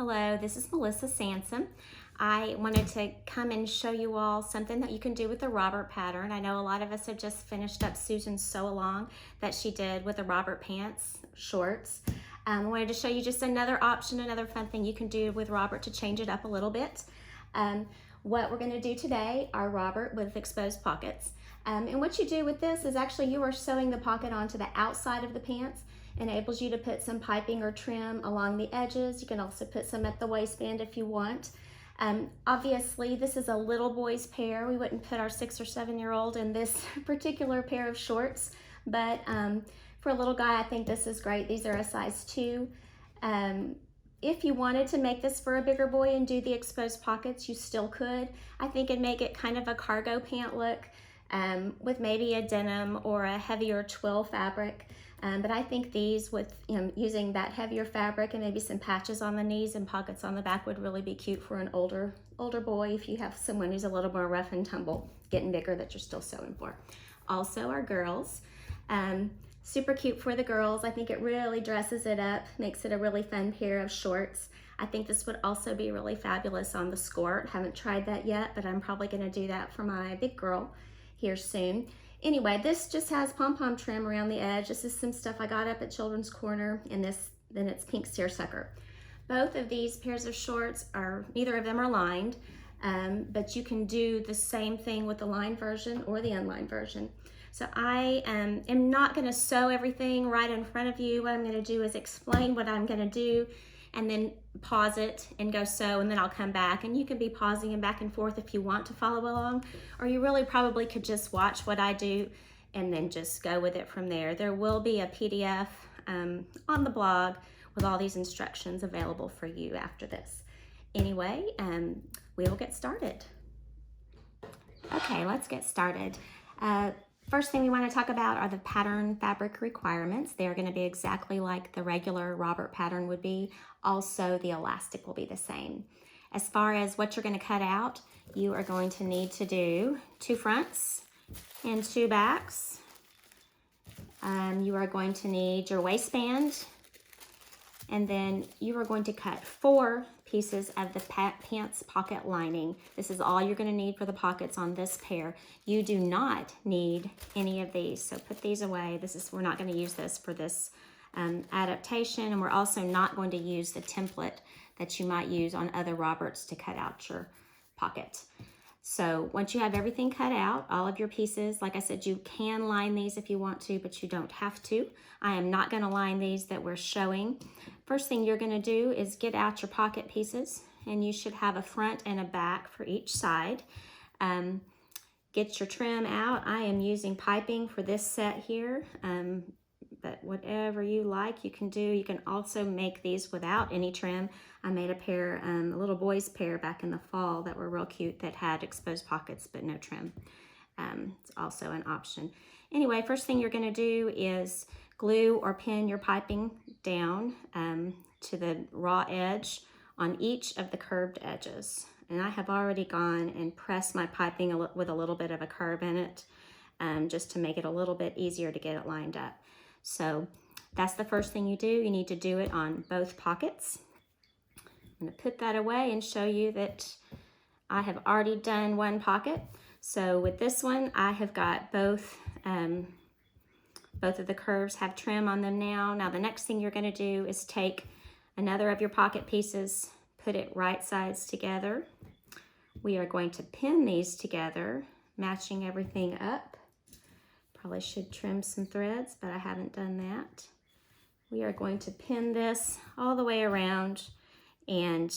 Hello, this is Melissa Sansom. I wanted to come and show you all something that you can do with the Robert pattern. I know a lot of us have just finished up Susan's sew along that she did with the Robert pants, shorts. I wanted to show you just another option, another fun thing you can do with Robert to change it up a little bit. What we're going to do today are Robert with exposed pockets. And what you do with this is actually you are sewing the pocket onto the outside of the pants. Enables you to put some piping or trim along the edges. You can also put some at the waistband if you want. Obviously, this is a little boy's pair. We wouldn't put our 6 or 7-year-old in this particular pair of shorts, but for a little guy, I think this is great. These are a size 2. If you wanted to make this for a bigger boy and do the exposed pockets, you still could. I think it'd make it kind of a cargo pant look with maybe a denim or a heavier twill fabric. But I think these with using that heavier fabric and maybe some patches on the knees and pockets on the back would really be cute for an older boy if you have someone who's a little more rough and tumble, getting bigger that you're still sewing for. Also our girls, super cute for the girls. I think it really dresses it up, makes it a really fun pair of shorts. I think this would also be really fabulous on the skirt. Haven't tried that yet, but I'm probably gonna do that for my big girl here soon. Anyway, this just has pom-pom trim around the edge. This is some stuff I got up at Children's Corner, and then it's pink seersucker. Both of these pairs of shorts neither of them are lined, but you can do the same thing with the lined version or the unlined version. So I am not gonna sew everything right in front of you. What I'm gonna do is explain what I'm gonna do and then pause it and go sew, and then I'll come back, and you can be pausing and back and forth if you want to follow along, or you really probably could just watch what I do and then just go with it from there. There will be a PDF on the blog with all these instructions available for you after this. Anyway, we will get started. Okay, let's get started. First thing we want to talk about are the pattern fabric requirements. They're going to be exactly like the regular Robert pattern would be. Also, the elastic will be the same. As far as what you're going to cut out, you are going to need to do 2 fronts and 2 backs. You are going to need your waistband, and then you are going to cut 4 pieces of the pants pocket lining. This is all you're going to need for the pockets on this pair. You do not need any of these, so put these away. We're not going to use this for this adaptation, and we're also not going to use the template that you might use on other Roberts to cut out your pocket. So once you have everything cut out, all of your pieces, like I said, you can line these if you want to, but you don't have to. I am not going to line these that we're showing. First thing you're going to do is get out your pocket pieces, and you should have a front and a back for each side. Get your trim out. I am using piping for this set here, but whatever you like you can do. You can also make these without any trim. I made a pair, a little boy's pair back in the fall that were real cute that had exposed pockets but no trim. It's also an option. Anyway, first thing you're going to do is glue or pin your piping down to the raw edge on each of the curved edges. And I have already gone and pressed my piping with a little bit of a curve in it just to make it a little bit easier to get it lined up. So that's the first thing you do. You need to do it on both pockets. I'm going to put that away and show you that I have already done one pocket. So with this one, I have got both of the curves have trim on them now. Now the next thing you're going to do is take another of your pocket pieces, put it right sides together. We are going to pin these together, matching everything up. Probably should trim some threads, but I haven't done that. We are going to pin this all the way around and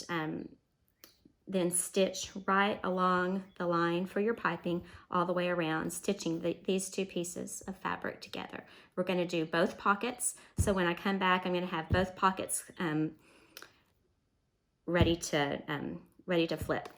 then stitch right along the line for your piping all the way around, stitching these 2 pieces of fabric together. We're going to do both pockets, so when I come back, I'm going to have both pockets ready to flip.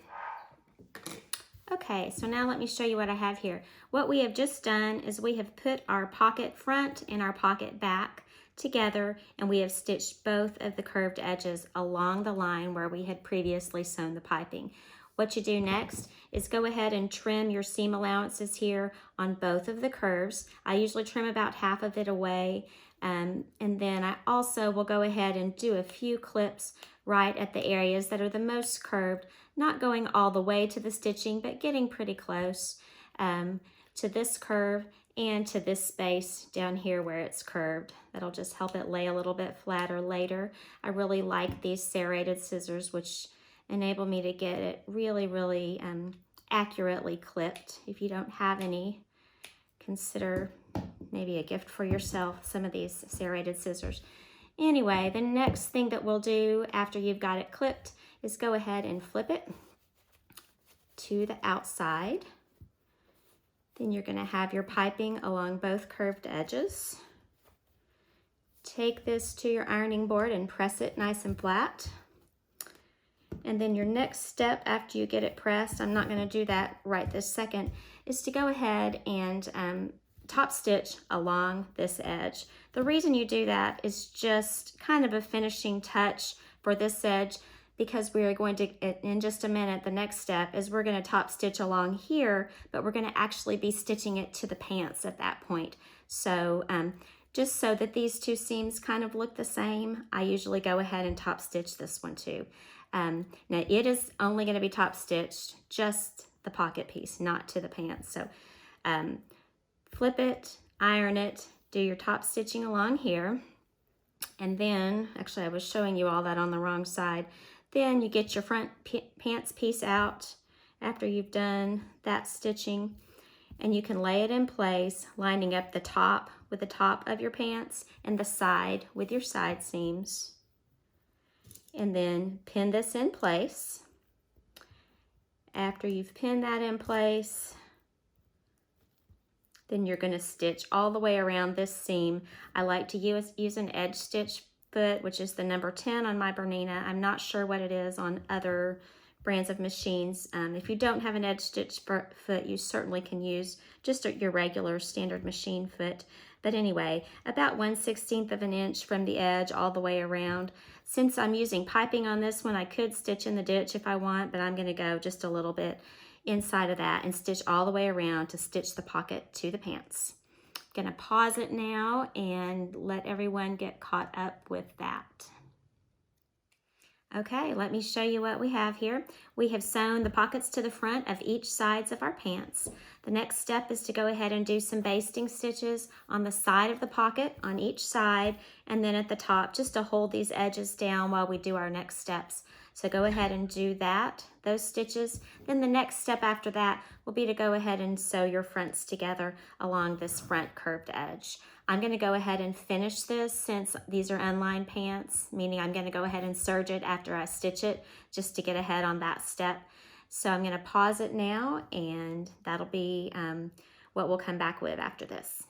Okay, so now let me show you what I have here. What we have just done is we have put our pocket front and our pocket back together, and we have stitched both of the curved edges along the line where we had previously sewn the piping. What you do next is go ahead and trim your seam allowances here on both of the curves. I usually trim about half of it away, and then I also will go ahead and do a few clips right at the areas that are the most curved, not going all the way to the stitching, but getting pretty close to this curve and to this space down here where it's curved. That'll just help it lay a little bit flatter later. I really like these serrated scissors, which enable me to get it really accurately clipped. If you don't have any, consider maybe a gift for yourself, some of these serrated scissors. Anyway, the next thing that we'll do after you've got it clipped is go ahead and flip it to the outside. Then you're going to have your piping along both curved edges. Take this to your ironing board and press it nice and flat. And then your next step after you get it pressed, I'm not going to do that right this second, is to go ahead and top stitch along this edge. The reason you do that is just kind of a finishing touch for this edge, because we are going to, in just a minute, the next step is we're going to top stitch along here, but we're going to actually be stitching it to the pants at that point. So just so that these two seams kind of look the same, I usually go ahead and top stitch this one too. Now it is only going to be top stitched, just the pocket piece, not to the pants. So flip it, iron it, do your top stitching along here. And then, actually I was showing you all that on the wrong side. Then you get your front pants piece out after you've done that stitching, and you can lay it in place, lining up the top with the top of your pants and the side with your side seams. And then pin this in place. After you've pinned that in place, then you're going to stitch all the way around this seam. I like to use an edge stitch foot, which is the number 10 on my Bernina. I'm not sure what it is on other brands of machines. If you don't have an edge stitch foot, you certainly can use just your regular standard machine foot. But anyway, about 1/16 of an inch from the edge all the way around. Since I'm using piping on this one, I could stitch in the ditch if I want, but I'm going to go just a little bit inside of that and stitch all the way around to stitch the pocket to the pants. I'm going to pause it now and let everyone get caught up with that. Okay, let me show you what we have here. We have sewn the pockets to the front of each sides of our pants. The next step is to go ahead and do some basting stitches on the side of the pocket on each side, and then at the top just to hold these edges down while we do our next steps. So go ahead and do that, those stitches. Then the next step after that will be to go ahead and sew your fronts together along this front curved edge. I'm going to go ahead and finish this since these are unlined pants, meaning I'm going to go ahead and serge it after I stitch it just to get ahead on that step. So I'm going to pause it now, and that'll be what we'll come back with after this.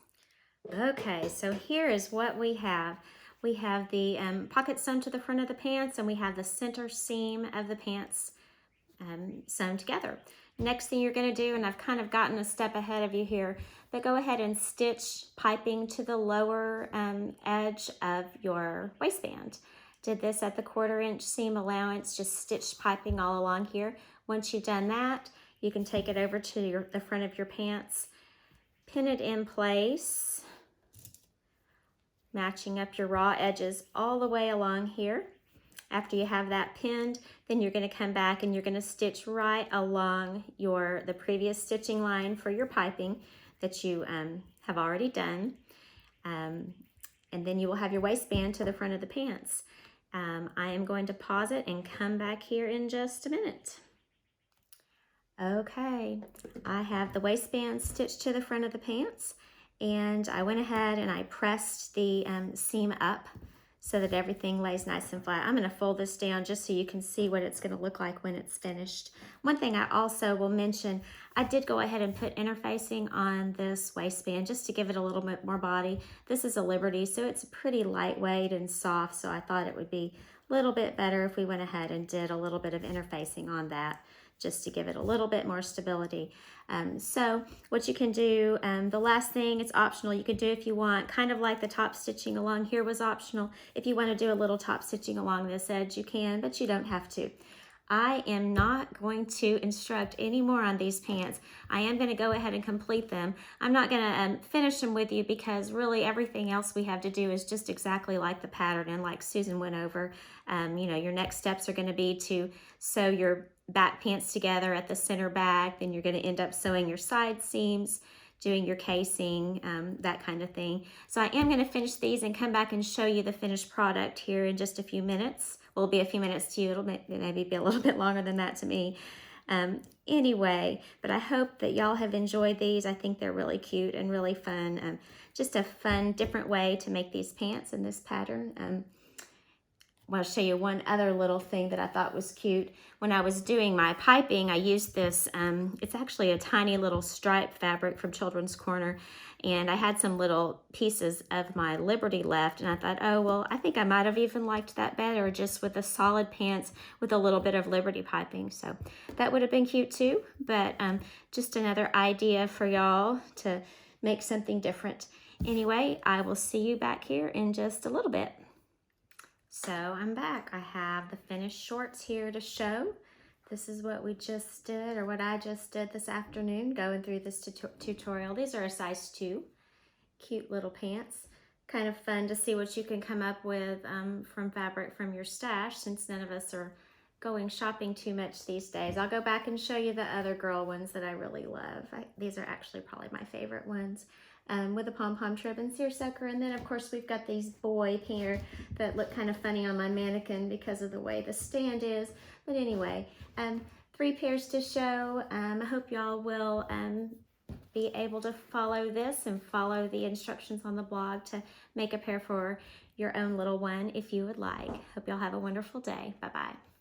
Okay, so here is what we have. We have the pocket sewn to the front of the pants, and we have the center seam of the pants sewn together. Next thing you're going to do, and I've kind of gotten a step ahead of you here, but go ahead and stitch piping to the lower edge of your waistband. Did this at the 1/4 inch seam allowance, just stitch piping all along here. Once you've done that, you can take it over to the front of your pants, pin it in place, matching up your raw edges all the way along here. After you have that pinned, then you're going to come back and you're going to stitch right along the previous stitching line for your piping that you have already done. And then you will have your waistband to the front of the pants. I am going to pause it and come back here in just a minute. Okay, I have the waistband stitched to the front of the pants, and I went ahead and I pressed the seam up so that everything lays nice and flat. I'm going to fold this down just so you can see what it's going to look like when it's finished. One thing I also will mention, I did go ahead and put interfacing on this waistband just to give it a little bit more body. This is a Liberty, so it's pretty lightweight and soft, so I thought it would be a little bit better if we went ahead and did a little bit of interfacing on that, just to give it a little bit more stability. So what you can do, the last thing, it's optional. You can do if you want, kind of like the top stitching along here was optional. If you want to do a little top stitching along this edge, you can, but you don't have to. I am not going to instruct any more on these pants. I am going to go ahead and complete them. I'm not going to finish them with you because really everything else we have to do is just exactly like the pattern and like Susan went over. You know, your next steps are going to be to sew your back pants together at the center back. Then you're going to end up sewing your side seams, doing your casing, that kind of thing. So I am going to finish these and come back and show you the finished product here in just a few minutes. Well, it'll be a few minutes to you. It'll maybe be a little bit longer than that to me. Anyway, but I hope that y'all have enjoyed these. I think they're really cute and really fun. Just a fun, different way to make these pants in this pattern. I want to show you one other little thing that I thought was cute. When I was doing my piping, I used this, it's actually a tiny little stripe fabric from Children's Corner, and I had some little pieces of my Liberty left, and I thought, oh, well, I think I might have even liked that better just with the solid pants with a little bit of Liberty piping. So that would have been cute too, but just another idea for y'all to make something different. Anyway, I will see you back here in just a little bit. So I'm back. I have the finished shorts here to show. This is what we just did, or what I just did this afternoon, going through this tutorial. These are a size 2. Cute little pants. Kind of fun to see what you can come up with from fabric from your stash, since none of us are going shopping too much these days. I'll go back and show you the other girl ones that I really love. These are actually probably my favorite ones. With a pom-pom trib and seersucker. And then of course we've got these boy here that look kind of funny on my mannequin because of the way the stand is. But anyway, 3 pairs to show. I hope y'all will be able to follow this and follow the instructions on the blog to make a pair for your own little one if you would like. Hope y'all have a wonderful day. Bye-bye.